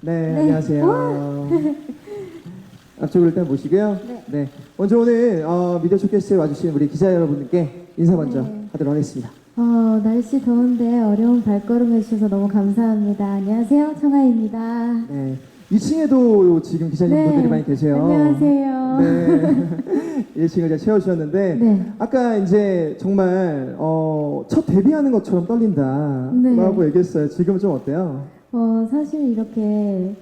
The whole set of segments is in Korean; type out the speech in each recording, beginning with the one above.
네, 네. 안녕하세요. 앞쪽으로 일단 모시고요. 네. 네. 먼저 오늘 미디어 쇼케이스에 와주신 우리 기자 여러분께 인사 먼저 네. 하도록 하겠습니다. 날씨 더운데 어려운 발걸음 해주셔서 너무 감사합니다. 안녕하세요, 청아입니다. 네. 2층에도 지금 기자님분들이 많이 계세요. 안녕하세요. 네. 1층을 이제 채워주셨는데 네. 아까 이제 정말 첫 데뷔하는 것처럼 떨린다 네. 라고 얘기했어요. 지금 좀 어때요? 사실 이렇게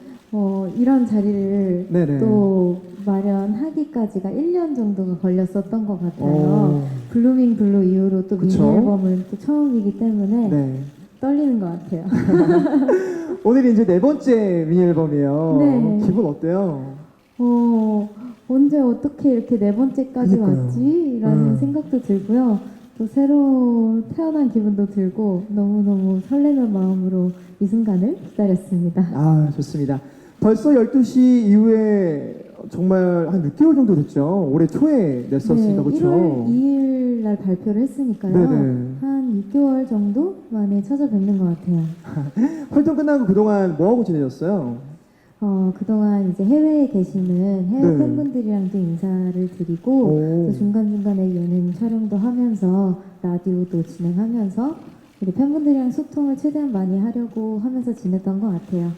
이런 자리를 네네. 또 마련하기까지가 1년 정도가 걸렸었던 것 같아요. 오. 블루밍 블루 이후로 또 미니 그쵸? 앨범은 또 처음이기 때문에 네. 떨리는 것 같아요. 오늘이 이제 네 번째 미니 앨범이에요. 네. 기분 어때요? 언제 어떻게 이렇게 네 번째까지 그러니까요. 왔지? 라는 생각도 들고요. 또 새로 태어난 기분도 들고 너무너무 설레는 마음으로 이 순간을 기다렸습니다. 아, 좋습니다. 벌써 12시 이후에 정말 한 6개월 정도 됐죠. 올해 초에 냈었으니까, 네, 그렇죠? 1월 2일 날 발표를 했으니까요. 네네. 한 6개월 정도 만에 찾아뵙는 것 같아요. 활동 끝나고 그동안 뭐 하고 지내셨어요? 그동안 이제 해외에 계시는 해외 네. 팬분들이랑도 인사를 드리고 오. 또 중간중간에 예능 촬영도 하면서 라디오도 진행하면서 우리 팬분들이랑 소통을 최대한 많이 하려고 하면서 지냈던 것 같아요.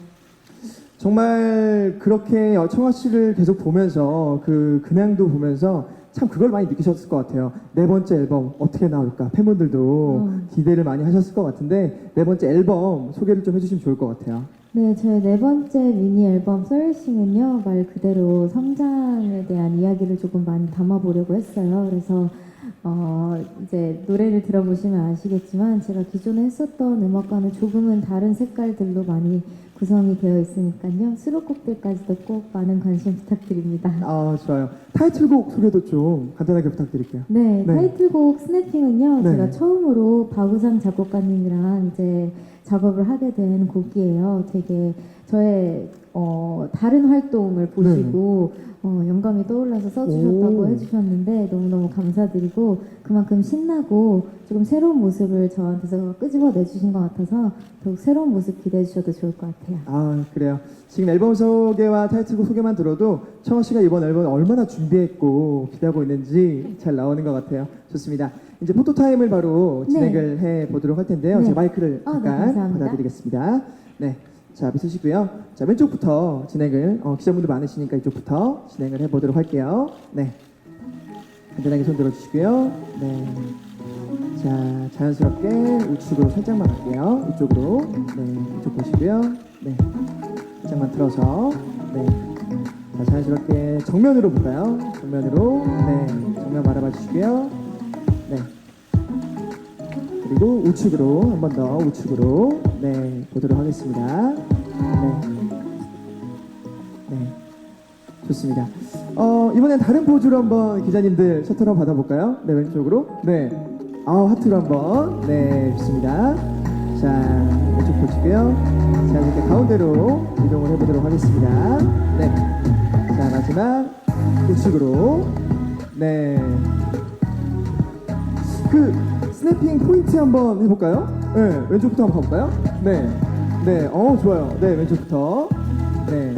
정말 그렇게 청아 씨를 계속 보면서 그 근황도 보면서 참 그걸 많이 느끼셨을 것 같아요. 네 번째 앨범 어떻게 나올까? 팬분들도 기대를 많이 하셨을 것 같은데 네 번째 앨범 소개를 좀 해주시면 좋을 것 같아요. 네, 저의 네 번째 미니 앨범 Flourishing은요, 말 그대로 성장에 대한 이야기를 조금 많이 담아보려고 했어요. 그래서 이제 노래를 들어보시면 아시겠지만 제가 기존에 했었던 음악과는 조금은 다른 색깔들로 많이 구성이 되어 있으니까요. 수록곡들까지도 꼭 많은 관심 부탁드립니다. 아, 좋아요. 타이틀곡 소개도 좀 간단하게 부탁드릴게요. 네, 네. 타이틀곡 스냅핑은요, 네. 제가 처음으로 박우상 작곡가님이랑 이제 작업을 하게 된 곡이에요. 되게 저의 다른 활동을 보시고 영감이 떠올라서 써주셨다고 오. 해주셨는데 너무너무 감사드리고 그만큼 신나고 조금 새로운 모습을 저한테서 끄집어내주신 것 같아서 더욱 새로운 모습 기대해 주셔도 좋을 것 같아요. 아, 그래요. 지금 앨범 소개와 타이틀곡 소개만 들어도 청아 씨가 이번 앨범 얼마나 준비했고 기대하고 있는지 잘 나오는 것 같아요. 좋습니다. 이제 포토타임을 바로 진행을 해 보도록 할 텐데요. 네. 제 마이크를 네, 잠깐 감사합니다. 받아드리겠습니다. 네. 자, 앞에 서시고요. 자, 왼쪽부터 진행을, 기자분들 많으시니까 이쪽부터 진행을 해 보도록 할게요. 네. 간단하게 손 들어주시고요. 네. 자, 자연스럽게 우측으로 살짝만 갈게요. 이쪽으로. 네. 이쪽 보시고요. 네. 살짝만 틀어서. 네. 자, 자연스럽게 정면으로 볼까요? 정면으로. 네. 정면 바라봐 주시고요. 네. 그리고 우측으로 한 번 더 우측으로 네 보도록 하겠습니다. 네, 네, 좋습니다. 이번엔 다른 포즈로 한번 기자님들 셔터 한번 받아볼까요? 네, 왼쪽으로. 네, 하트로 한번. 네, 좋습니다. 자, 왼쪽 보시고요. 자, 이렇게 가운데로 이동을 해보도록 하겠습니다. 네, 자 마지막 우측으로. 네. 그 스냅핑 포인트 한번 해볼까요? 네, 왼쪽부터 한번 가볼까요? 네, 네, 좋아요. 네, 왼쪽부터. 네,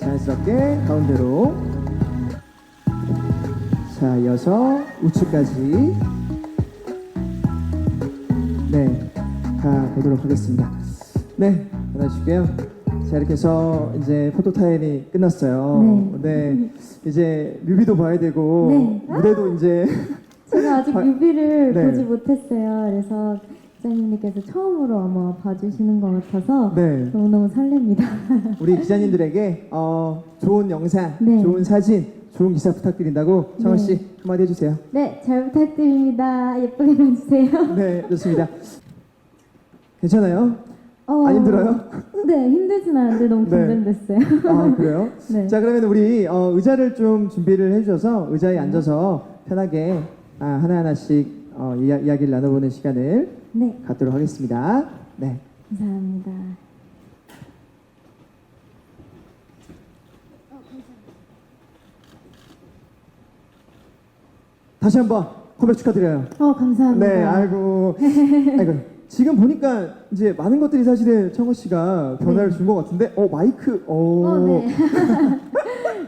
자연스럽게 가운데로. 자, 이어서 우측까지. 네, 가보도록 하겠습니다. 네, 안아주시고요. 자, 이렇게 해서 이제 포토타임이 끝났어요. 네, 이제 뮤비도 봐야 되고 네. 무대도 이제 제가 아직 뮤비를 네. 보지 못했어요. 그래서 기자님께서 처음으로 아마 봐주시는 것 같아서 네. 너무너무 설렙니다. 우리 기자님들에게 좋은 영상, 네. 좋은 사진, 좋은 기사 부탁드린다고 청아 씨 네. 한마디 해주세요. 네, 잘 부탁드립니다. 예쁘게 봐주세요. 네, 좋습니다. 괜찮아요? 안 힘들어요? 네, 힘들진 않은데 너무 네. 긴장됐어요. 아, 그래요? 네. 자, 그러면 우리 의자를 좀 준비를 해주셔서 의자에 앉아서 편하게 하나하나씩 이야기를 나눠보는 시간을 네, 갖도록 하겠습니다. 네. 감사합니다. 다시 한번 컴백 축하드려요. 감사합니다. 네, 아이고. 지금 보니까 이제 많은 것들이 사실은 청아 씨가 변화를 네. 준 것 같은데, 마이크, 네.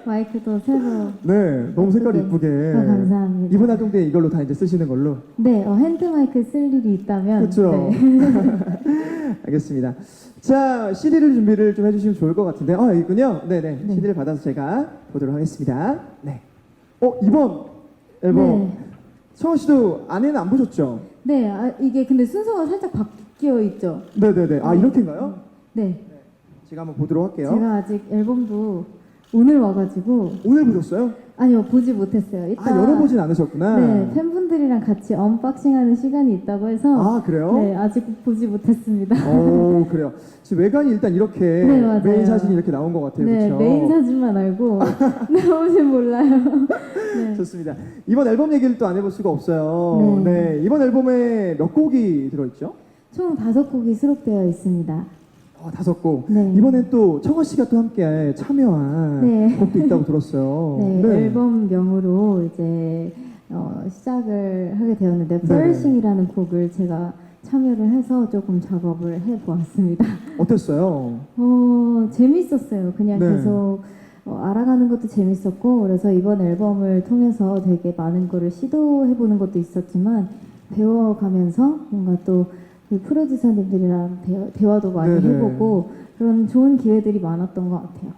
마이크도 새로. 네, 너무 색깔이 이쁘게. 감사합니다. 이번 활동 때 이걸로 다 이제 쓰시는 걸로. 네, 핸드 마이크 쓸 일이 있다면. 그렇죠. 네. 알겠습니다. 자, CD를 준비를 좀 해주시면 좋을 것 같은데, 여기 있군요. 네네. 네. CD를 받아서 제가 보도록 하겠습니다. 네. 이번 앨범. 네. 청아 씨도 안에는 안 보셨죠? 네, 이게 근데 순서가 살짝 바뀌어 있죠. 네네네. 네. 이렇게인가요? 네. 제가 한번 보도록 할게요. 제가 아직 앨범도 오늘 와가지고 오늘 보셨어요? 아니요 보지 못했어요. 이따 열어보진 않으셨구나. 네 팬분들이랑 같이 언박싱하는 시간이 있다고 해서 그래요? 네 아직 보지 못했습니다. 그래요. 지금 외관이 일단 이렇게 네, 맞아요. 메인 사진이 이렇게 나온 것 같아요. 네 그렇죠? 메인 사진만 알고 나머지 몰라요. 네. 좋습니다. 이번 앨범 얘기를 또 안 해볼 수가 없어요. 네. 이번 앨범에 몇 곡이 들어있죠? 총 5곡이 수록되어 있습니다. 5곡. 네. 이번엔 또 청아 씨가 또 함께 참여한 네. 곡도 있다고 들었어요. 네, 앨범명으로 이제 시작을 하게 되었는데 플러싱이라는 곡을 제가 참여를 해서 조금 작업을 해보았습니다. 어땠어요? 재밌었어요. 그냥 네. 계속 알아가는 것도 재밌었고 그래서 이번 앨범을 통해서 되게 많은 거를 시도해보는 것도 있었지만 배워가면서 뭔가 또 그 프로듀서님들이랑 대화도 많이 네네. 해보고 그런 좋은 기회들이 많았던 것 같아요.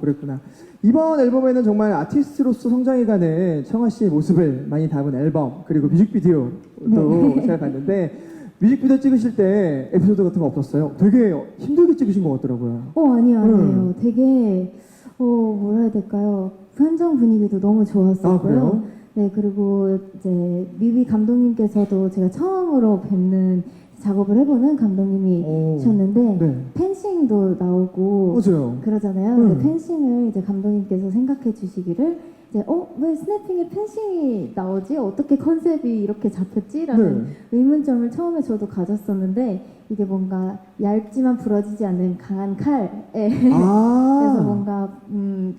그랬구나. 이번 앨범에는 정말 아티스트로서 성장해가는 청아 씨의 모습을 많이 담은 앨범 그리고 뮤직비디오도 네. 잘 봤는데 뮤직비디오 찍으실 때 에피소드 같은 거 없었어요? 되게 힘들게 찍으신 것 같더라고요. 아니에요. 되게 뭐라 해야 될까요? 현장 분위기도 너무 좋았었고요. 그래요? 네, 그리고 이제 뮤비 감독님께서도 제가 처음으로 뵙는 작업을 해보는 감독님이셨는데 네. 펜싱도 나오고 맞아요. 그러잖아요. 근데 펜싱을 이제 감독님께서 생각해 주시기를 이제 왜 스냅핑에 펜싱이 나오지? 어떻게 컨셉이 이렇게 잡혔지?라는 의문점을 처음에 저도 가졌었는데 이게 뭔가 얇지만 부러지지 않는 강한 칼에 그래서 뭔가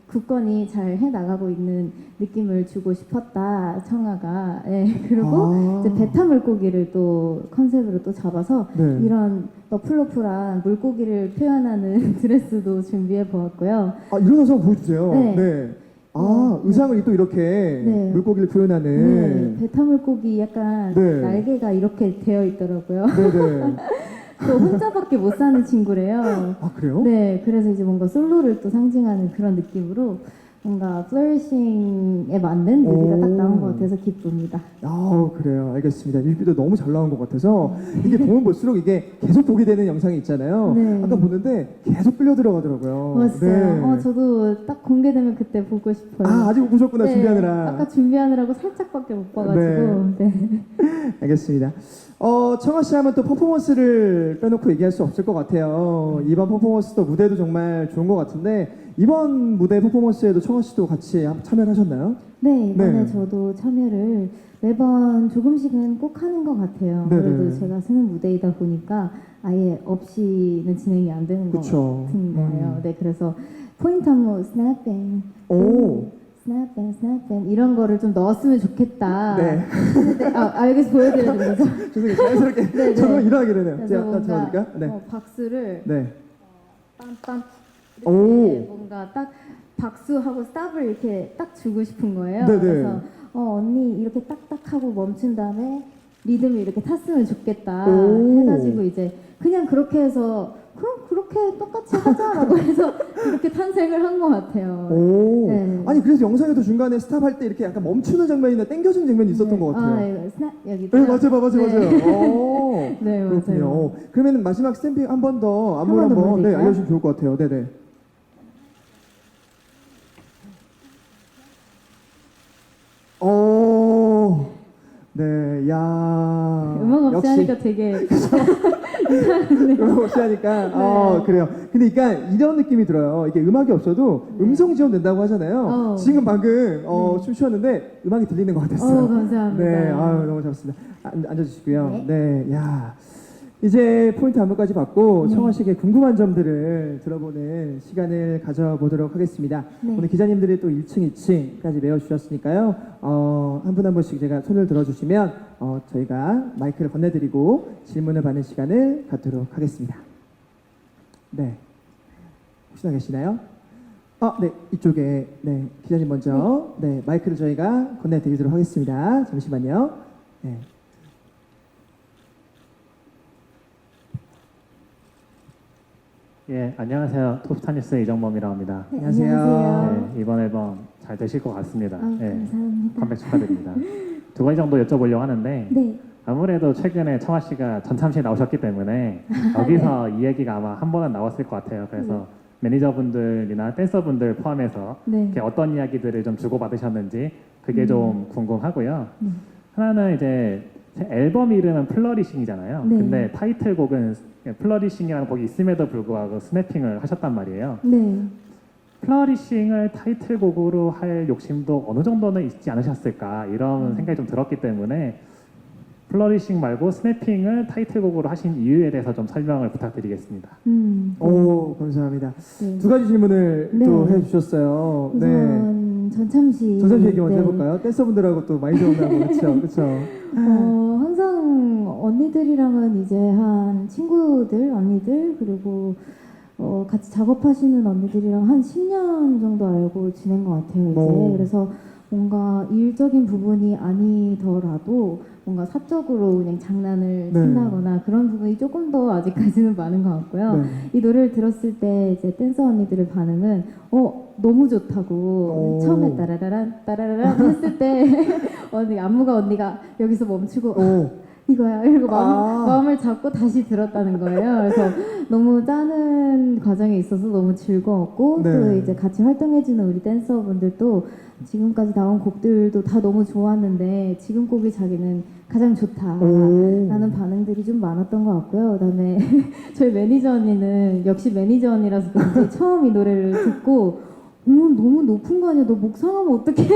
굳건히 잘 해나가고 있는 느낌을 주고 싶었다 청아가 그리고 이제 베타 물고기를 또 컨셉으로 또 잡아서 이런 러플러플한 물고기를 표현하는 드레스도 준비해 보았고요. 일어나서 한번 보여주세요. 네. 의상을 또 이렇게 물고기를 표현하는. 베타 물고기 약간 날개가 이렇게 되어 있더라고요. 네네. 또 혼자밖에 못 사는 친구래요. 그래요? 네, 그래서 이제 뭔가 솔로를 또 상징하는 그런 느낌으로 뭔가 플러싱에 맞는 뮤비가 딱 나온 것 같아서 기쁩니다. 그래요. 알겠습니다. 뮤비도 너무 잘 나온 것 같아서 이게 보면 볼수록 이게 계속 보게 되는 영상이 있잖아요. 네. 아까 보는데 계속 끌려 들어가더라고요. 맞아요. 저도 딱 공개되면 그때 보고 싶어요. 아직 못 보셨구나. 네, 준비하느라. 아까 준비하느라고 살짝밖에 못 봐가지고. 네. 알겠습니다. 청아 씨 하면 또 퍼포먼스를 빼놓고 얘기할 수 없을 것 같아요. 이번 퍼포먼스도 무대도 정말 좋은 것 같은데 이번 무대 퍼포먼스에도 청아 씨도 같이 참여를 하셨나요? 네, 이번에 네. 저도 참여를 매번 조금씩은 꼭 하는 것 같아요. 네네. 그래도 제가 쓰는 무대이다 보니까 아예 없이는 진행이 안 되는 것 그쵸. 같은 거예요. 네, 그래서 포인트 안무 스냅뱅, 스냅뱅 이런 거를 좀 넣었으면 좋겠다. 네. 근데, 여기서 보여드려야 되는 거죠? 죄송해요. 자연스럽게 네, 저도 네. 일어나게 되네요. 그래서 제가 뭔가 잡아드릴까요? 네. 박수를 네. 빰빰 오. 이렇게 뭔가 딱 박수하고 스탑을 이렇게 딱 주고 싶은 거예요. 네네. 그래서 언니 이렇게 딱딱 하고 멈춘 다음에 리듬을 이렇게 탔으면 좋겠다 오. 해가지고 이제 그냥 그렇게 해서 그럼 그렇게 똑같이 하자라고 해서 이렇게 탄생을 한 것 같아요. 네. 아니 그래서 영상에도 중간에 스탑할 때 이렇게 약간 멈추는 장면이나 땡겨주는 장면이 있었던 것 같아요. 이거 스냅 여기 네, 맞아요. 네, 그렇군요. 맞아요. 그러면 마지막 스탬핑 한 번 더 안무 한번더 한번 보여드릴까요? 알려주시면 좋을 것 같아요. 네네. 네, 야. 음악 없이 역시 하니까 되게 음악 없이 하니까 그래요. 근데 그러니까 이런 느낌이 들어요. 이게 음악이 없어도 음성 지원 된다고 하잖아요. 지금 방금 춤추었는데 음악이 들리는 것 같았어요. 감사합니다. 네, 너무 좋습니다. 앉아주시고요. 네, 야. 이제 포인트 안무까지 받고 네. 청아 씨에게 궁금한 점들을 들어보는 시간을 가져보도록 하겠습니다. 네. 오늘 기자님들이 또 1층, 2층까지 메워주셨으니까요. 한 분 한 분씩 제가 손을 들어주시면 저희가 마이크를 건네드리고 질문을 받는 시간을 갖도록 하겠습니다. 네. 혹시나 계시나요? 네. 이쪽에 네 기자님 먼저 네 마이크를 저희가 건네드리도록 하겠습니다. 잠시만요. 네. 예, 안녕하세요. 톱스타뉴스 이정범이라고 합니다. 네, 안녕하세요. 안녕하세요. 네, 이번 앨범 잘 되실 것 같습니다. 예, 감사합니다. 컴백 축하드립니다. 두 가지 정도 여쭤보려고 하는데 네. 아무래도 최근에 청아 씨가 전참시에 나오셨기 때문에 여기서 이 얘기가 아마 한 번은 나왔을 것 같아요. 그래서 매니저분들이나 댄서분들 포함해서 네. 이렇게 어떤 이야기들을 좀 주고받으셨는지 그게 좀 궁금하고요. 네. 하나는 이제 제 앨범 이름은 플러리싱이잖아요. 네. 근데 타이틀곡은 플러리싱이라는 곡이 있음에도 불구하고 스매핑을 하셨단 말이에요. 네. 플러리싱을 타이틀곡으로 할 욕심도 어느 정도는 있지 않으셨을까 이런 생각이 좀 들었기 때문에 플러리싱 말고 스매핑을 타이틀곡으로 하신 이유에 대해서 좀 설명을 부탁드리겠습니다. 오, 감사합니다. 네. 두 가지 질문을 네. 또 해주셨어요. 네. 우선 전참시. 전참시 얘기 먼저 네. 해볼까요? 댄서분들하고 또 많이 들어온다고 그렇죠, 그렇죠. 항상 언니들이랑은 이제 한 친구들, 언니들 그리고 같이 작업하시는 언니들이랑 한 10년 정도 알고 지낸 것 같아요. 이제 오. 그래서 뭔가 일적인 부분이 아니더라도 뭔가 사적으로 그냥 장난을 네. 친다거나 그런 부분이 조금 더 아직까지는 많은 것 같고요. 네. 이 노래를 들었을 때 이제 댄서 언니들의 반응은 너무 좋다고 오. 처음에 따라라란 했을 때 안무가 언니가 여기서 멈추고 오, 이거야 이러고 아. 마음을 잡고 다시 들었다는 거예요. 그래서 너무 짜는 과정에 있어서 너무 즐거웠고 네. 또 이제 같이 활동해주는 우리 댄서분들도 지금까지 나온 곡들도 다 너무 좋았는데 지금 곡이 자기는 가장 좋다라는 오. 반응들이 좀 많았던 것 같고요. 그다음에 저희 매니저 언니는 역시 매니저 언니라서 그런지 처음 이 노래를 듣고 너무 높은 거 아니야? 너 목 상하면 어떡해?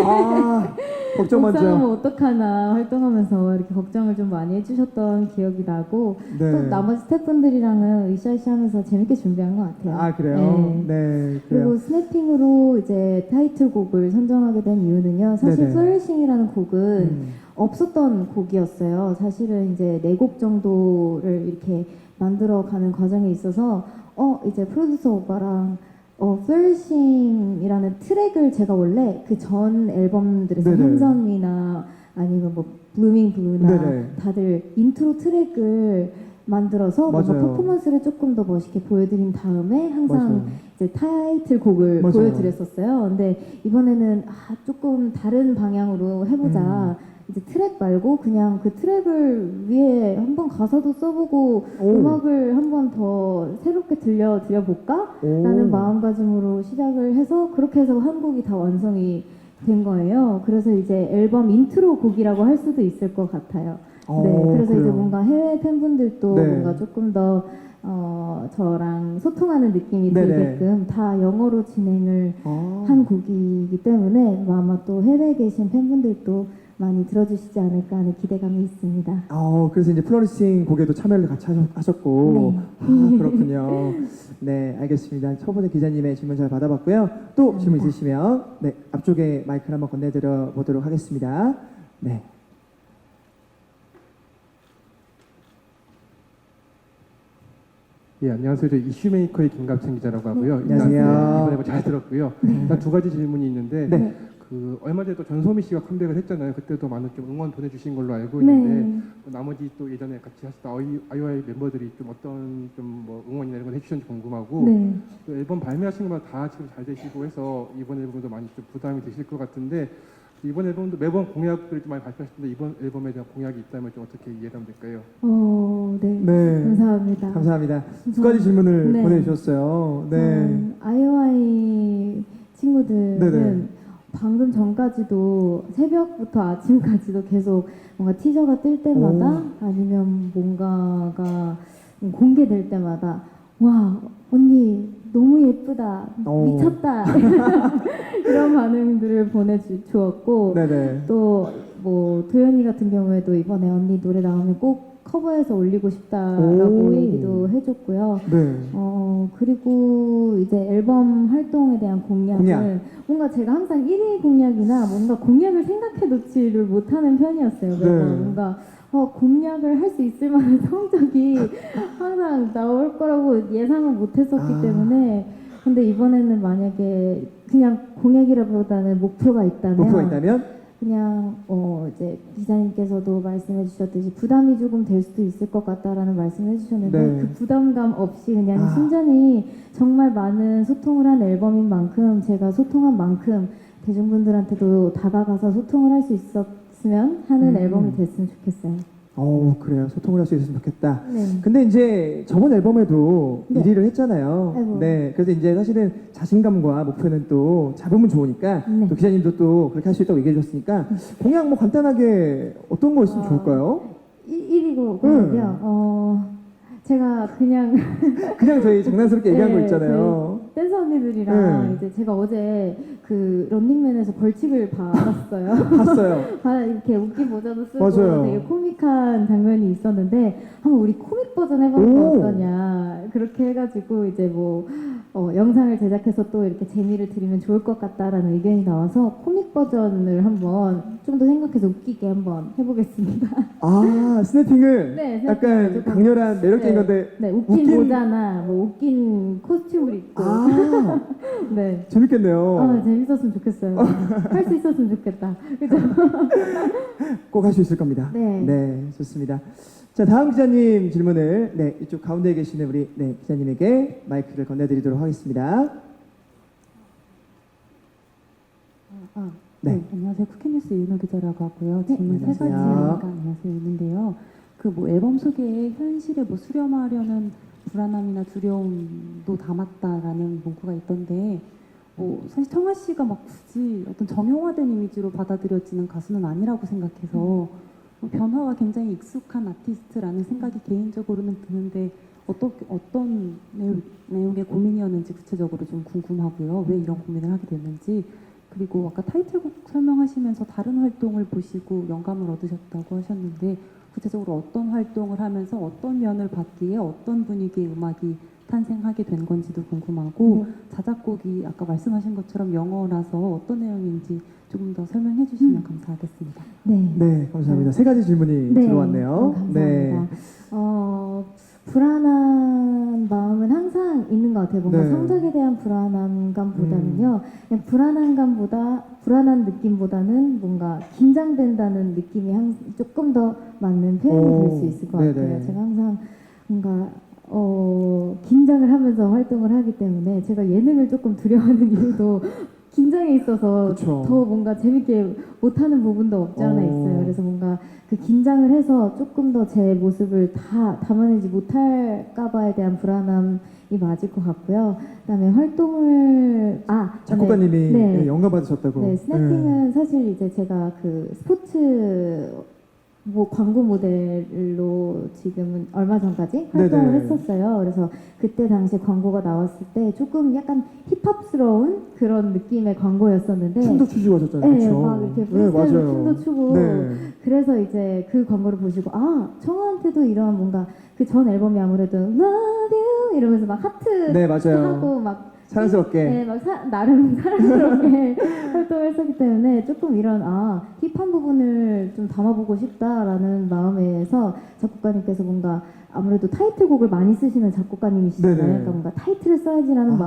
걱정 목 상하면 많죠. 어떡하나 활동하면서 이렇게 걱정을 좀 많이 해주셨던 기억이 나고 네. 또 나머지 스태프분들이랑은 으쌰으쌰하면서 재밌게 준비한 것 같아요. 그래요? 네. 네, 그리고 그래요. 스냅핑으로 이제 타이틀곡을 선정하게 된 이유는요. 사실 네네. 플러리싱이라는 곡은 음. 없었던 곡이었어요. 사실은 이제 4곡 정도를 이렇게 만들어가는 과정에 있어서 이제 프로듀서 오빠랑 플러리싱이라는 트랙을 제가 원래 그 전 앨범들에서 네네. 핸섬이나 아니면 뭐 블루밍 블루나 네네. 다들 인트로 트랙을 만들어서 뭔가 맞아요. 퍼포먼스를 조금 더 멋있게 보여드린 다음에 항상 맞아요. 이제 타이틀곡을 맞아요. 보여드렸었어요. 근데 이번에는 조금 다른 방향으로 해보자. 이제 트랙 말고 그냥 그 트랙을 위해 한번 가사도 써보고 오. 음악을 한번 더 새롭게 들려볼까? 라는 마음가짐으로 시작을 해서 그렇게 해서 한 곡이 다 완성이 된 거예요. 그래서 이제 앨범 인트로 곡이라고 할 수도 있을 것 같아요. 네, 그래서 이제 그래요. 뭔가 해외 팬분들도 네. 뭔가 조금 더 저랑 소통하는 느낌이 네네. 들게끔 다 영어로 진행을 아. 한 곡이기 때문에 아마 또 해외에 계신 팬분들도 많이 들어주시지 않을까 하는 기대감이 있습니다. 그래서 이제 플러리싱 곡에도 참여를 같이 하셨고, 네. 그렇군요. 네, 알겠습니다. 초보의 기자님의 질문 잘 받아봤고요. 또 질문 있으시면, 네, 앞쪽에 마이크를 한번 건네드려 보도록 하겠습니다. 네. 예, 안녕하세요. 저 이슈메이커의 김갑천 기자라고 하고요. 네, 안녕하세요. 이번에 잘 들었고요. 일단 두 가지 질문이 있는데 네. 그 얼마 전에 또 전소미 씨가 컴백을 했잖아요. 그때도 많은 좀 응원 보내주신 걸로 알고 있는데 네. 또 나머지 또 예전에 같이 하셨던 아이오아이 멤버들이 좀 어떤 좀 뭐 응원이나 이런 걸 해주셨는지 궁금하고 네. 또 앨범 발매하신 것마다 다 지금 잘 되시고 해서 이번 앨범도 많이 좀 부담이 되실 것 같은데 이번 앨범도 매번 공약들을 좀 많이 발표하시는데 이번 앨범에 대한 공약이 있다면 좀 어떻게 이해하면 될까요? 네. 네. 감사합니다. 감사합니다. 두 가지 질문을 네. 보내주셨어요. 네. 아이오아이 친구들은 네네. 방금 전까지도 새벽부터 아침까지도 계속 뭔가 티저가 뜰 때마다 아니면 뭔가가 공개될 때마다 와 언니 너무 예쁘다 미쳤다 이런 반응들을 보내주었고 네네. 또 뭐 도연이 같은 경우에도 이번에 언니 노래 나오면 꼭 커버해서 올리고 싶다라고 오. 얘기도 해줬고요. 네. 그리고 이제 앨범 활동에 대한 공약을 공약. 뭔가 제가 항상 1위 공약이나 뭔가 공약을 생각해 놓지를 못하는 편이었어요. 매번 네. 뭔가 공약을 할 수 있을 만한 성적이 항상 나올 거라고 예상을 못했었기 아. 때문에 근데 이번에는 만약에 그냥 공약이라보다는 목표가 있다면 그냥 이제 기자님께서도 말씀해 주셨듯이 부담이 조금 될 수도 있을 것 같다라는 말씀을 해주셨는데 네. 그 부담감 없이 그냥 아. 순전히 정말 많은 소통을 한 앨범인 만큼 제가 소통한 만큼 대중분들한테도 다가가서 소통을 할 수 있었으면 하는 앨범이 됐으면 좋겠어요. 그래요. 소통을 할 수 있었으면 좋겠다. 네. 근데 이제 저번 앨범에도 네. 1위를 했잖아요. 아이고. 네. 그래서 이제 사실은 자신감과 목표는 또 잡으면 좋으니까 네. 또 기자님도 또 그렇게 할 수 있다고 얘기해 주셨으니까 공약 뭐 간단하게 어떤 거 있으면 좋을까요? 1위고 공약이요. 제가 그냥 그냥 저희 장난스럽게 얘기한 거 네, 있잖아요. 댄서 언니들이랑 네. 이제 제가 어제 그 런닝맨에서 벌칙을 받았어요. 봤어요. 이렇게 웃긴 모자도 쓰고 맞아요. 되게 코믹한 장면이 있었는데 한번 우리 코믹 버전 해보는 거 오. 어떠냐 그렇게 해가지고 이제 뭐 영상을 제작해서 또 이렇게 재미를 드리면 좋을 것 같다라는 의견이 나와서 코믹 버전을 한번 좀 더 생각해서 웃기게 한번 해보겠습니다. 아, 스냅핑을 네, 스냅핑을 약간 조금- 강렬한 매력적인 건데 네, 웃긴 웃긴- 모자나 뭐 웃긴 코스튬을 입고 아, 네. 재밌겠네요. 재밌었으면 좋겠어요. 할 수 있었으면 좋겠다. 그죠? 꼭 할 수 있을 겁니다. 네. 좋습니다. 자, 다음 기자님 질문을 이쪽 가운데에 계시는 우리 기자님에게 마이크를 건네드리도록 하겠습니다. 네. 안녕하세요. 쿠키뉴스 이은호 기자라고 하고요. 네, 질문 세 안녕하세요. 가지가 안녕하세요 있는데요. 그 뭐 앨범 속에 현실에 뭐 수렴하려는 불안함이나 두려움도 담았다라는 문구가 있던데, 사실 청아 씨가 막 굳이 어떤 정형화된 이미지로 받아들여지는 가수는 아니라고 생각해서 변화가 굉장히 익숙한 아티스트라는 생각이 개인적으로는 드는데 어떤 내용의 고민이었는지 구체적으로 좀 궁금하고요. 왜 이런 고민을 하게 됐는지. 그리고 아까 타이틀곡 설명하시면서 다른 활동을 보시고 영감을 얻으셨다고 하셨는데 구체적으로 어떤 활동을 하면서 어떤 면을 받기에 어떤 분위기의 음악이 탄생하게 된 건지도 궁금하고 자작곡이 아까 말씀하신 것처럼 영어라서 어떤 내용인지 조금 더 설명해 주시면 감사하겠습니다. 네, 감사합니다. 세 가지 질문이 들어왔네요. 감사합니다. 불안한 마음은 항상 있는 것 같아요. 뭔가 네. 성적에 대한 불안함감보다는요. 그냥 불안한 느낌보다는 뭔가 긴장된다는 느낌이 조금 더 맞는 표현이 될 수 있을 것 네네. 같아요. 제가 항상 뭔가 긴장을 하면서 활동을 하기 때문에 제가 예능을 조금 두려워하는 이유도 긴장에 있어서 그쵸. 더 뭔가 재밌게 못하는 부분도 없지 않아 있어요. 그래서 뭔가 그 긴장을 해서 조금 더 제 모습을 다 담아내지 못할까봐에 대한 불안함이 맞을 것 같고요. 그다음에 활동을 작곡가님이 네. 영감 받으셨다고. 네, 스냅핑은 사실 이제 제가 그 스포츠 광고 모델로 지금은 얼마 전까지 활동을 네네. 했었어요. 그래서 그때 당시 광고가 나왔을 때 조금 약간 힙합스러운 그런 느낌의 광고였었는데 춤도 추시고 하셨잖아요. 네, 그쵸? 막 이렇게 네, 프리스타일로 맞아요. 춤도 추고 네. 그래서 이제 그 광고를 보시고 청아한테도 이런 뭔가 그 전 앨범이 아무래도 Love You 이러면서 막 하트 네, 맞아요. 하고 막 사랑스럽게. 네, 막 나름 사랑스럽게 활동을 했었기 때문에 조금 이런 힙한 부분을 좀 담아보고 싶다라는 마음에서 작곡가님께서 뭔가 아무래도 타이틀곡을 많이 쓰시는 작곡가님이시잖아요. 네네. 그러니까 뭔가 타이틀을 써야지라는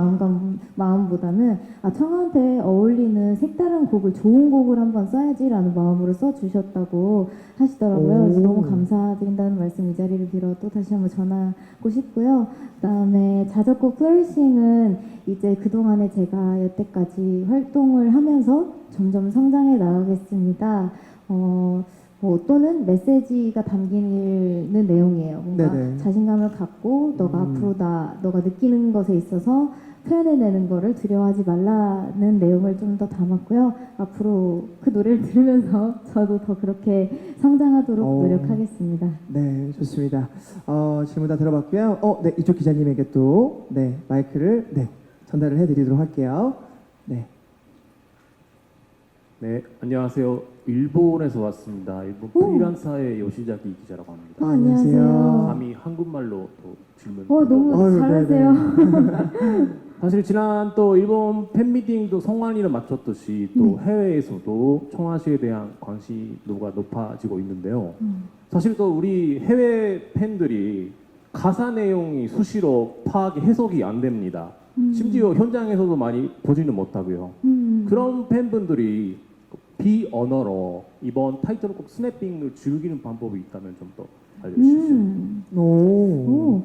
마음보다는 청아한테 어울리는 색다른 곡을 좋은 곡을 한번 써야지라는 마음으로 써주셨다고 하시더라고요. 그래서 오. 너무 감사드린다는 말씀 이 자리를 빌어 또 다시 한번 전하고 싶고요. 그다음에 자작곡 플러리싱은 이제 그동안에 제가 여태까지 활동을 하면서 점점 성장해 나가겠습니다. 또는 메시지가 담기는 내용이에요. 뭔가 네네. 자신감을 갖고 너가 앞으로 너가 느끼는 것에 있어서 표현해내는 거를 두려워하지 말라는 내용을 좀 더 담았고요. 앞으로 그 노래를 들으면서 저도 더 그렇게 성장하도록 노력하겠습니다. 네, 좋습니다. 질문 다 들어봤고요. 네, 이쪽 기자님에게 또 마이크를 전달을 해드리도록 할게요. 네. 네, 안녕하세요. 일본에서 왔습니다. 일본 오. 프리랜서의 요시자키 기자라고 합니다. 안녕하세요. 감히 한국말로 또 질문. 너무 아유, 잘하세요. 사실 지난 또 일본 팬미팅도 성황리를 마쳤듯이 또 해외에서도 청아 씨에 대한 관심도가 높아지고 있는데요. 사실 또 우리 해외 팬들이 가사 내용이 수시로 파악이 해석이 안 됩니다. 심지어 현장에서도 많이 보지는 못하고요. 그런 팬분들이 비언어로 이번 타이틀곡 스냅핑을 즐기는 방법이 있다면 좀 더 알려주시죠. 오.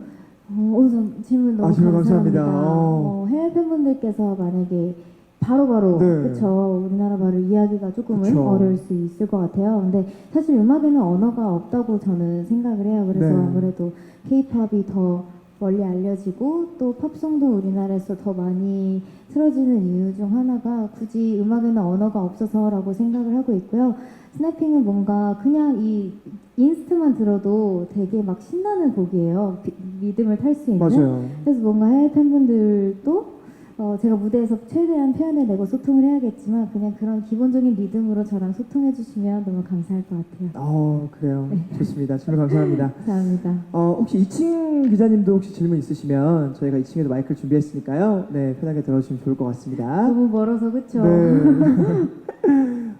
우선 질문 너무 질문 감사합니다. 감사합니다. 해외 팬분들께서 만약에 바로바로 네. 그쵸 우리나라 말을 이해하기가 조금은 그쵸. 어려울 수 있을 것 같아요. 근데 사실 음악에는 언어가 없다고 저는 생각을 해요. 그래서 네. 아무래도 K-팝이 더 멀리 알려지고 또 팝송도 우리나라에서 더 많이 틀어지는 이유 중 하나가 굳이 음악에는 언어가 없어서라고 생각을 하고 있고요. 스냅핑은 뭔가 그냥 이 인스트만 들어도 되게 막 신나는 곡이에요. 리듬을 탈 수 있는. 맞아요. 그래서 뭔가 해외 팬분들도 제가 무대에서 최대한 표현해내고 소통을 해야겠지만 그냥 그런 기본적인 리듬으로 저랑 소통해주시면 너무 감사할 것 같아요. 그래요. 좋습니다. 질문 감사합니다. 감사합니다. 혹시 2층 기자님도 혹시 질문 있으시면 저희가 2층에도 마이크를 준비했으니까요. 네, 편하게 들어주시면 좋을 것 같습니다. 너무 멀어서 그쵸? 네.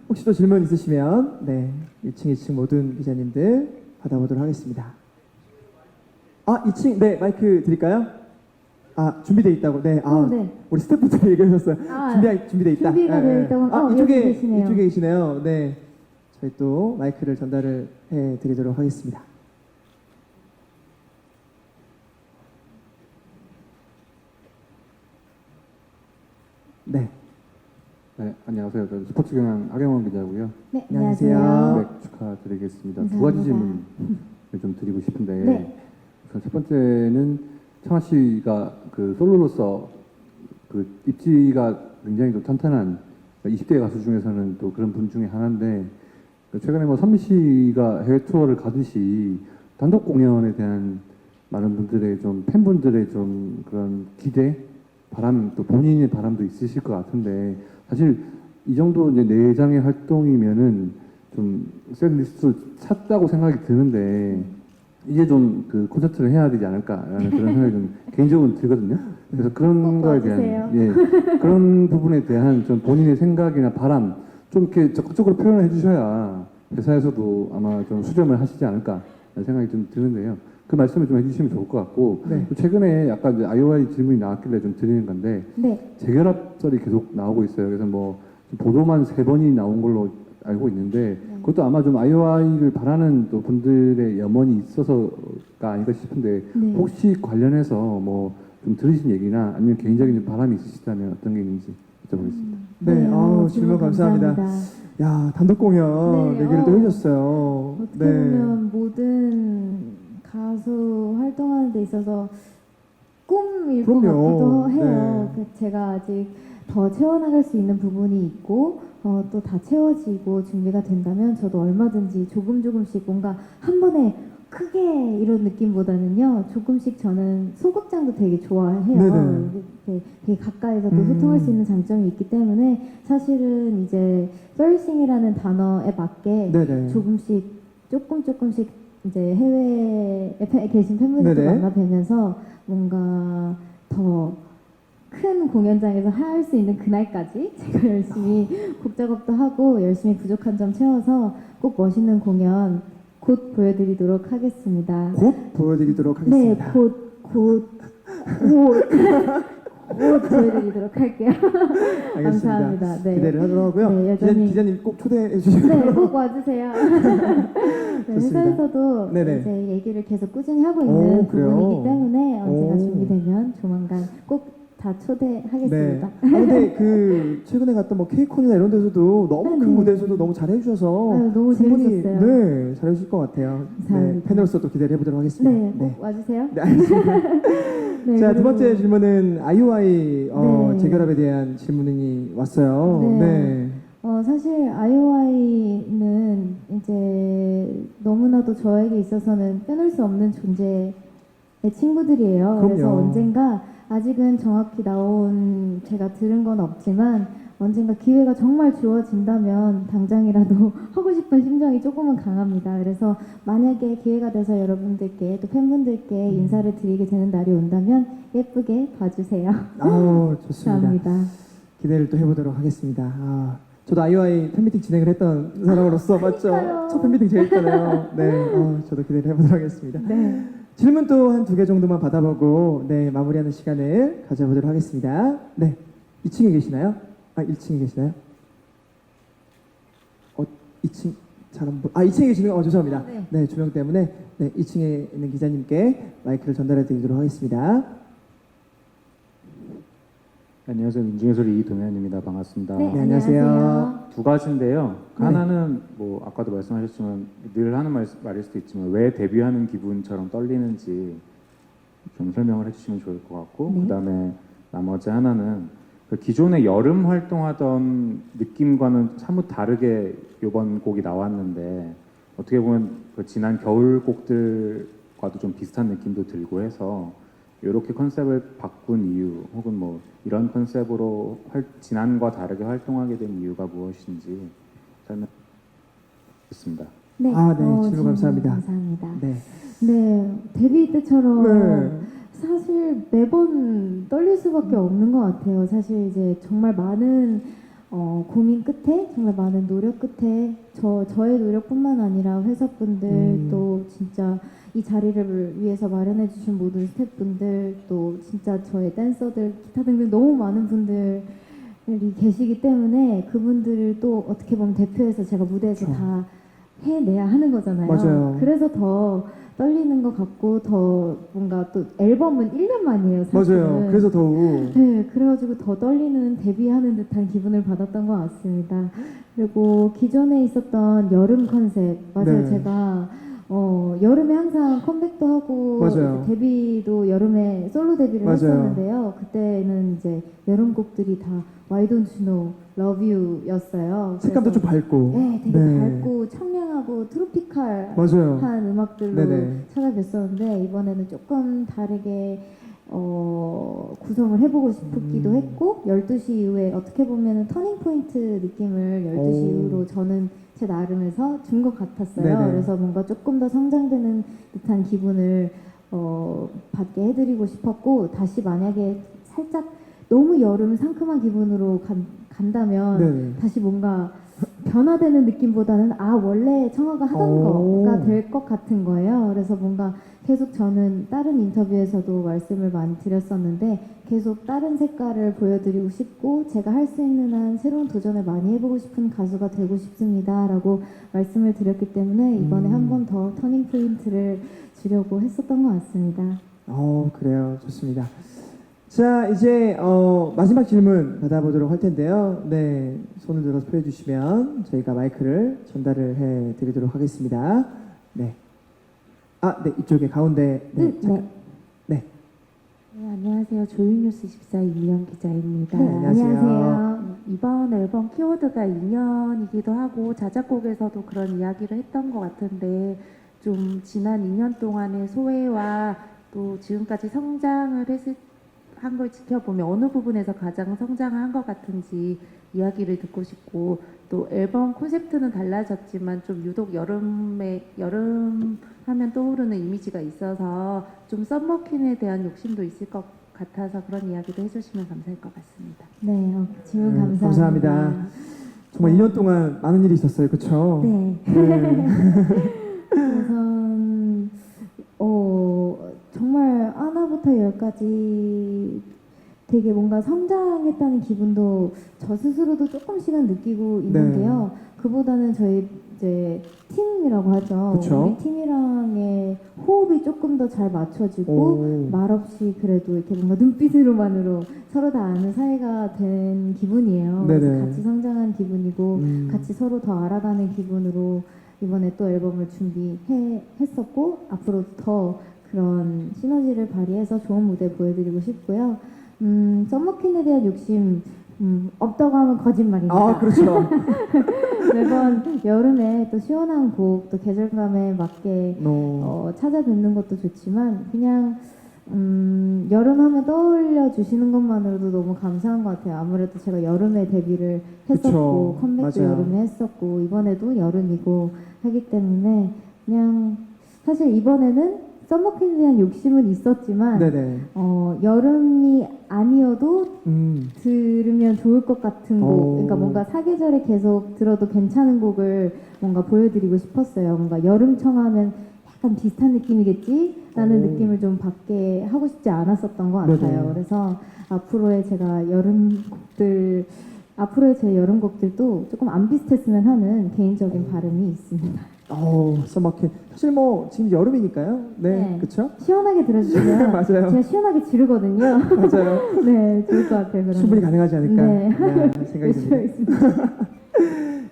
혹시 또 질문 있으시면 네, 1층, 2층 모든 기자님들 받아보도록 하겠습니다. 2층 네 마이크 드릴까요? 준비돼 있다고. 네. 네. 우리 스태프분들이 얘기하셨어요. 준비돼 있다. 준비가 되어 있다고. 여기 계시네요. 이쪽에 계시네요. 네. 저희 또 마이크를 전달을 해 드리도록 하겠습니다. 네. 네, 안녕하세요. 저는 스포츠 경향 하경원 기자고요. 네, 안녕하세요. 안녕하세요. 네, 축하드리겠습니다. 두 가지 질문을 좀 드리고 싶은데 네. 우선 첫 번째는 청아 씨가 그 솔로로서 그 입지가 굉장히 좀 탄탄한 20대 가수 중에서는 또 그런 분 중에 하나인데 최근에 뭐 선미 씨가 해외 투어를 가듯이 단독 공연에 대한 많은 분들의 좀 팬분들의 좀 그런 기대, 바람 또 본인의 바람도 있으실 것 같은데 사실 이 정도 이제 내장의 활동이면은 좀 셋리스트 찼다고 생각이 드는데 이제 좀 그 콘서트를 해야 되지 않을까라는 그런 생각이 좀 개인적으로 들거든요. 그래서 그런 거에 대한 그런 부분에 대한 좀 본인의 생각이나 바람 좀 이렇게 적극적으로 표현을 해주셔야 회사에서도 아마 좀 수렴을 하시지 않을까라는 생각이 좀 드는데요. 그 말씀을 좀 해주시면 좋을 것 같고 네. 또 최근에 약간 이제 IOI 질문이 나왔길래 좀 드리는 건데 네. 재결합설이 계속 나오고 있어요. 그래서 뭐 보도만 3번이 나온 걸로 알고 있는데 그것도 아마 좀 IOI를 바라는 또 분들의 염원이 있어서가 아닌가 싶은데 네. 혹시 관련해서 뭐 좀 들으신 얘기나 아니면 개인적인 바람이 있으시다면 어떤 게 있는지 여쭤보겠습니다. 네. 질문 감사합니다. 야, 단독 공연 네, 얘기를 또 해주셨어요. 어떻게 보면 모든 가수 활동하는 데 있어서 꿈일 것 그럼요. 같기도 해요. 네. 제가 아직 더 채워나갈 수 있는 부분이 있고 또 다 채워지고 준비가 된다면 저도 얼마든지 조금씩 뭔가 한 번에 크게 이런 느낌보다는요 조금씩 저는 소극장도 되게 좋아해요. 네네. 되게 가까이서 또 소통할 수 있는 장점이 있기 때문에 사실은 이제 썰싱이라는 단어에 맞게 네네. 조금씩 이제 해외에 계신 팬분들도 네네. 만나 뵈면서 뭔가 더 큰 공연장에서 할 수 있는 그날까지 제가 열심히 곡 작업도 하고 열심히 부족한 점 채워서 꼭 멋있는 공연 곧 보여드리도록 하겠습니다. 곧 보여드리도록 네, 하겠습니다. 곧 보여드리도록 할게요. 알겠습니다. 감사합니다. 네. 기대를 하도록 하고요. 네, 여전히- 기자님 꼭 초대해 주시고. 네, 꼭 와주세요. 네, 좋습니다. 회사에서도 네네. 이제 얘기를 계속 꾸준히 하고 있는 그래요? 부분이기 때문에 언제가 오. 준비되면 조만간 꼭 다 네. 초대하겠습니다. 근데 최근에 갔던 뭐 케이콘이나 이런 데서도 너무 큰 네네. 무대에서도 너무 잘 해주셔서 아유, 너무 충분히 재밌었어요. 네, 잘 해주실 것 같아요. 네, 감사합니다. 팬으로서 또 기대를 해보도록 하겠습니다. 네, 꼭 와주세요. 네, 알겠습니다. 네, 자, 두 그리고- 번째 질문은 IOI 네. 재결합에 대한 질문이 왔어요. 네. 사실 IOI는 이제 너무나도 저에게 있어서는 빼놓을 수 없는 존재의 친구들이에요. 그래서 그럼요. 언젠가 아직은 정확히 제가 들은 건 없지만 언젠가 기회가 정말 주어진다면 당장이라도 하고 싶은 심정이 조금은 강합니다. 그래서 만약에 기회가 돼서 여러분들께 또 팬분들께 인사를 드리게 되는 날이 온다면 예쁘게 봐주세요. 좋습니다. 감사합니다. 기대를 또 해보도록 하겠습니다. 저도 아이오아이 팬미팅 진행을 했던 사람으로서 맞죠? 그러니까요. 첫 팬미팅 제였잖아요. 네, 저도 기대를 해보도록 하겠습니다. 네. 질문 또 한 2개 정도만 받아보고 네 마무리하는 시간을 가져보도록 하겠습니다. 네, 2층에 계시나요? 1층에 계시나요? 2층 잘 안 보. 2층에 계시는 죄송합니다. 네. 네, 조명 때문에 네 2층에 있는 기자님께 마이크를 전달해드리도록 하겠습니다. 안녕하세요. 민중의 소리 이동현입니다. 반갑습니다. 네, 네, 안녕하세요. 두 가지인데요. 네. 하나는 뭐 아까도 말씀하셨지만 늘 하는 말일 수도 있지만 왜 데뷔하는 기분처럼 떨리는지 좀 설명을 해주시면 좋을 것 같고 네. 그다음에 나머지 하나는 그 기존에 여름 활동하던 느낌과는 사뭇 다르게 이번 곡이 나왔는데 어떻게 보면 그 지난 겨울 곡들과도 좀 비슷한 느낌도 들고 해서 이렇게 컨셉을 바꾼 이유 혹은 뭐 이런 컨셉으로 지난과 다르게 활동하게 된 이유가 무엇인지 설명드리겠습니다. 네, 질문 감사합니다. 감사합니다. 네. 네, 데뷔 때처럼 네. 사실 매번 떨릴 수밖에 없는 것 같아요. 사실 이제 정말 많은 고민 끝에, 정말 많은 노력 끝에 저의 노력뿐만 아니라 회사분들 또 진짜 이 자리를 위해서 마련해주신 모든 스태프분들 또 진짜 저의 댄서들, 기타 등등 너무 많은 분들이 계시기 때문에 그분들을 또 어떻게 보면 대표해서 제가 무대에서 그렇죠. 다 해내야 하는 거잖아요. 맞아요. 그래서 더 떨리는 것 같고 더 뭔가 또 앨범은 1년 만이에요. 사실은. 맞아요. 그래서 더욱 네, 그래가지고 더 떨리는 데뷔하는 듯한 기분을 받았던 것 같습니다. 그리고 기존에 있었던 여름 컨셉 맞아요. 네. 제가 여름에 항상 컴백도 하고 맞아요. 데뷔도 여름에 솔로 데뷔를 맞아요. 했었는데요. 그때는 이제 여름곡들이 다 Why Don't You Know, Love You였어요. 색감도 좀 밝고 네, 되게 네. 밝고 청량하고 트로피칼한 맞아요. 음악들로 네네. 찾아뵀었는데 이번에는 조금 다르게 구성을 해보고 싶기도 했고 12시 이후에 어떻게 보면 터닝 포인트 느낌을 12시 오. 이후로 저는 제 나름에서 준 것 같았어요. 네네. 그래서 뭔가 조금 더 성장되는 듯한 기분을 받게 해드리고 싶었고 다시 만약에 살짝 너무 여름 상큼한 기분으로 간다면 네네. 다시 뭔가 변화되는 느낌보다는 원래 청아가 하던 오. 거가 될 것 같은 거예요. 그래서 뭔가 계속 저는 다른 인터뷰에서도 말씀을 많이 드렸었는데 계속 다른 색깔을 보여드리고 싶고 제가 할 수 있는 한 새로운 도전을 많이 해보고 싶은 가수가 되고 싶습니다 라고 말씀을 드렸기 때문에 이번에 한 번 더 터닝 포인트를 주려고 했었던 것 같습니다. 그래요. 좋습니다. 자, 이제 마지막 질문 받아보도록 할 텐데요. 네, 손을 들어서 표해 주시면 저희가 마이크를 전달을 해 드리도록 하겠습니다. 네. 네, 이쪽에 가운데. 네. 잠깐. 네. 네, 안녕하세요. 조윤뉴스 24 임미영 기자입니다. 네, 안녕하세요. 이번 앨범 키워드가 인연이기도 하고 자작곡에서도 그런 이야기를 했던 것 같은데 좀 지난 2년 동안의 소회와 또 지금까지 성장을 한 걸 지켜보면 어느 부분에서 가장 성장한 것 같은지 이야기를 듣고 싶고 또 앨범 콘셉트는 달라졌지만 좀 유독 여름 하면 떠오르는 이미지가 있어서 좀 썸머퀸에 대한 욕심도 있을 것 같아서 그런 이야기도 해주시면 감사할 것 같습니다. 네, 질문 네, 감사합니다. 감사합니다. 정말 2년 동안 많은 일이 있었어요. 그렇죠? 네. 네. 우선 정말 하나부터 열까지 되게 뭔가 성장했다는 기분도 저 스스로도 조금씩은 느끼고 있는데요. 그보다는 저희 이제 팀이라고 하죠. 그쵸. 우리 팀이랑의 호흡이 조금 더 잘 맞춰지고 오. 말없이 그래도 이렇게 뭔가 눈빛으로만으로 서로 다 아는 사이가 된 기분이에요. 네네. 그래서 같이 성장한 기분이고 같이 음. 서로 더 알아가는 기분으로 이번에 또 앨범을 준비했었고 앞으로 더 그런 시너지를 발휘해서 좋은 무대 보여드리고 싶고요. 썸머퀸에 대한 욕심 없다고 하면 거짓말입니다. 그렇죠. 매번 여름에 또 시원한 곡, 또 계절감에 맞게 찾아뵙는 것도 좋지만 그냥 여름하면 떠올려 주시는 것만으로도 너무 감사한 것 같아요. 아무래도 제가 여름에 데뷔를 했었고 그쵸. 컴백도 맞아요. 여름에 했었고 이번에도 여름이고 하기 때문에 그냥 사실 이번에는 썸머퀸에 대한 욕심은 있었지만 네네. 여름이 아니어도 들으면 좋을 것 같은 곡, 오. 그러니까 뭔가 사계절에 계속 들어도 괜찮은 곡을 뭔가 보여드리고 싶었어요. 뭔가 여름 청하면 약간 비슷한 느낌이겠지라는 오. 느낌을 좀 받게 하고 싶지 않았었던 것 네네. 같아요. 그래서 앞으로의 제가 앞으로의 제 여름 곡들도 조금 안 비슷했으면 하는 개인적인 바람이 있습니다. 써먹힌. 사실 뭐 지금 여름이니까요. 네, 네. 그렇죠? 시원하게 들어주시면 맞아요. 제가 시원하게 지르거든요. 맞아요. 네, 좋을 것 같아요. 그러면. 충분히 가능하지 않을까 네. 생각이 열심히 듭니다. 하겠습니다.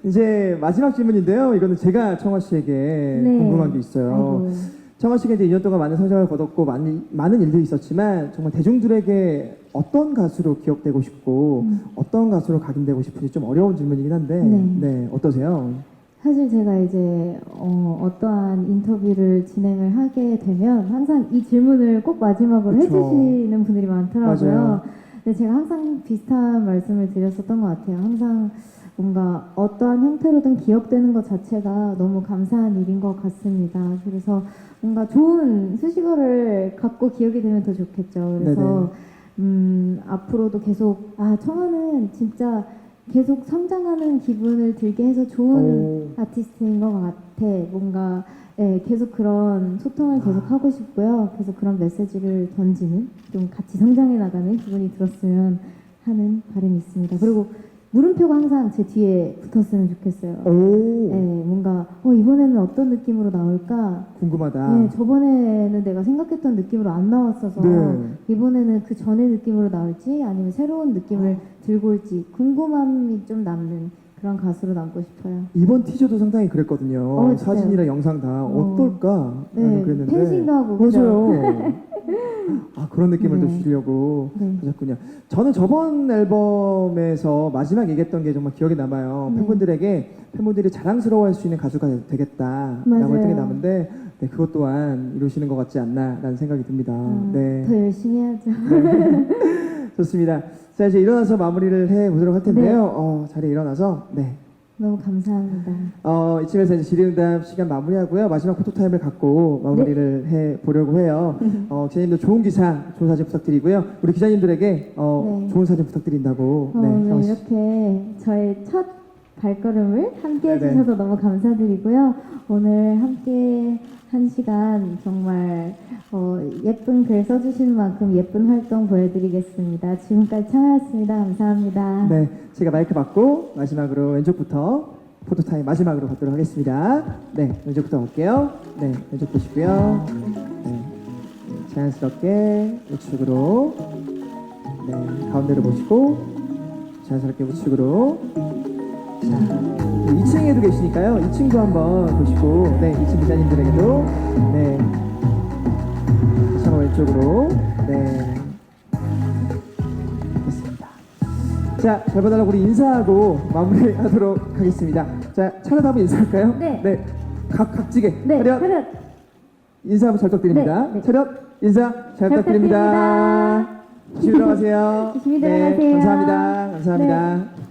이제 마지막 질문인데요. 이거는 제가 청아 씨에게 네. 궁금한 게 있어요. 아이고. 청아 씨가 이제 2년 동안 많은 성장을 거뒀고 많은 일들이 있었지만 정말 대중들에게 어떤 가수로 기억되고 싶고 어떤 가수로 각인되고 싶은지 좀 어려운 질문이긴 한데 네. 어떠세요? 사실 제가 이제 어떠한 인터뷰를 진행을 하게 되면 항상 이 질문을 꼭 마지막으로 그쵸. 해주시는 분들이 많더라고요. 맞아요. 근데 제가 항상 비슷한 말씀을 드렸었던 것 같아요. 항상 뭔가 어떠한 형태로든 기억되는 것 자체가 너무 감사한 일인 것 같습니다. 그래서 뭔가 좋은 수식어를 갖고 기억이 되면 더 좋겠죠. 그래서 앞으로도 계속 청아는 진짜 계속 성장하는 기분을 들게 해서 좋은 아티스트인 것 같아. 뭔가 계속 그런 소통을 계속 하고 싶고요. 계속 그런 메시지를 던지는 좀 같이 성장해 나가는 기분이 들었으면 하는 바람이 있습니다. 그리고 물음표가 항상 제 뒤에 붙었으면 좋겠어요. 뭔가 이번에는 어떤 느낌으로 나올까? 궁금하다. 네, 저번에는 내가 생각했던 느낌으로 안 나왔어서 네. 이번에는 그 전의 느낌으로 나올지 아니면 새로운 느낌을 들고 올지 궁금함이 좀 남는 그런 가수로 남고 싶어요. 이번 티저도 상당히 그랬거든요. 진짜요? 사진이랑 영상 다 어떨까? 네, 그랬는데 펜싱도 하고 그죠? 맞아요. 그런 느낌을 또 네. 주려고 네. 하셨군요. 저는 저번 앨범에서 마지막 얘기했던 게 정말 기억에 남아요. 네. 팬분들이 자랑스러워할 수 있는 가수가 되겠다라고 맞아요. 했던 게 남은데 그것 또한 이루시는 것 같지 않나라는 생각이 듭니다. 네. 더 열심히 해야죠. 좋습니다. 자, 이제 일어나서 마무리를 해보도록 할 텐데요. 자리에 일어나서 너무 감사합니다. 이쯤에서 이제 질의응답 시간 마무리하고요. 마지막 포토타임을 갖고 마무리를 해보려고 해요. 기자님도 좋은 기사, 좋은 사진 부탁드리고요. 우리 기자님들에게 좋은 사진 부탁드린다고. 오늘 상원 씨. 이렇게 저의 첫 발걸음을 함께 네네. 해주셔서 너무 감사드리고요. 오늘 함께 한 시간 정말 예쁜 글 써주시는 만큼 예쁜 활동 보여드리겠습니다. 지금까지 청아였습니다. 감사합니다. 네, 제가 마이크 받고 마지막으로 왼쪽부터 포토타임 마지막으로 받도록 하겠습니다. 네, 왼쪽부터 갈게요. 네, 왼쪽 보시고요. 네, 자연스럽게 우측으로. 네, 가운데로 보시고 자연스럽게 우측으로. 자, 2층에도 계시니까요. 2층도 한번 보시고, 2층 기자님들에게도, 다시 한번 왼쪽으로, 됐습니다. 자, 잘 봐달라고 우리 인사하고 마무리하도록 하겠습니다. 자, 차렷 한번 인사할까요? 네. 각지게. 네, 차렷. 차렷. 인사 한번 잘 부탁드립니다. 네, 네. 차렷, 인사 잘 부탁드립니다. 조심히 들어가세요. 조심히 들어가세요. 감사합니다. 감사합니다. 네.